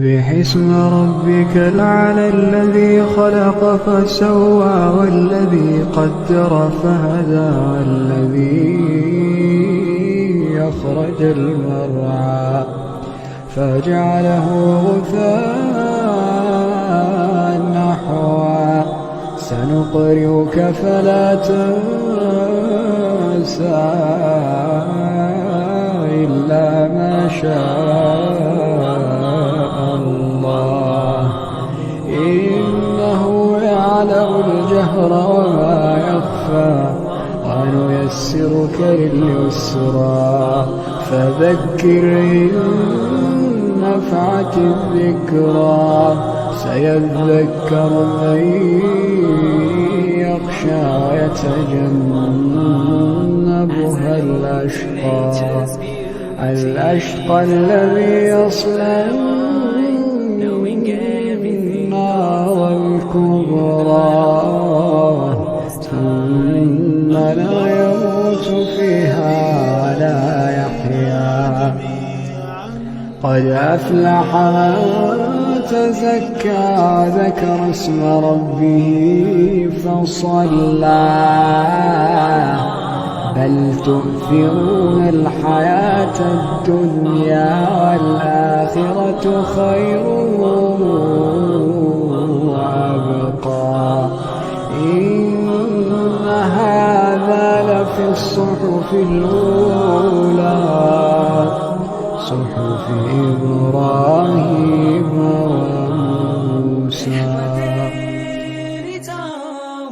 باسم ربك الأعلى الذي خلق فسوى والذي قدر فهدى والذي أخرج المرعى فجعله غثاء نحوا سنقرئك فلا تنسى إلا ما شاء الله إنه يعلم الجهر وما يخفى ونيسرك لليسرى فذكر إن نفعت الذكرى سيذكر من يخشى يتجنبها الأشقى الذي يصلى النار الكبرى ثم لا يموت فيها ولا يحيا قد أفلح من تزكى ذكر اسم ربه فصلى بل تؤثرون الحياة الدنيا والآخرة خير وأبقى إن هذا لفي الصحف الأولى صحف إبراهيم